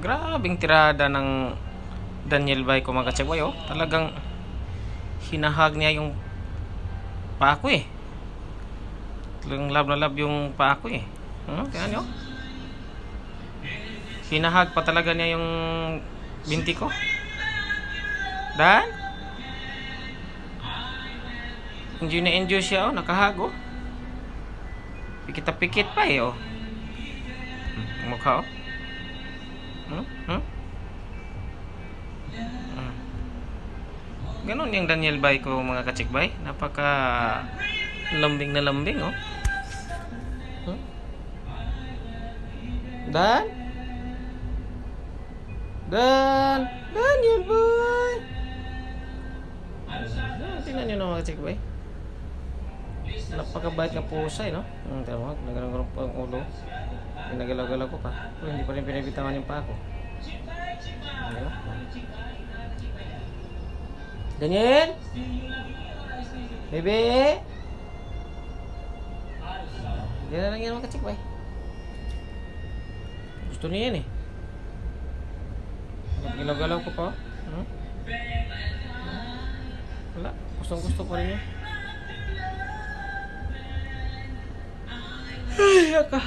Grabing tirada ng Daniel Bay ko mga katsagway, oh. Talagang hinahag niya yung paa ko eh. Talagang love na love yung paa ko eh. Tingnan nyo. Hinahag pa talaga niya yung binti ko. Dan? Enjoy na enjoy siya, oh. Nakahag, oh. Pikit-pikit pa eh, oh. Mukha, oh. Ganon yung Daniel Bay ko mga kachikbay. Napaka lambing na lambing, oh. Dan? Daniel Bay. Tingnan nyo na mga kachikbay. Napakabait na pusa eh, no? Tawag, nagano'n pa ang ulo. Pinagalaw-galaw ko pa. Pero hindi pa rin pinabitawan yung paa ko. Daniel? Bebe? Yan na lang yan mga kachikbay. Gusto niya yan eh. Nagalaw-galaw ko pa. Wala. Gustong-gusto ko rin yun. Ay, yaka.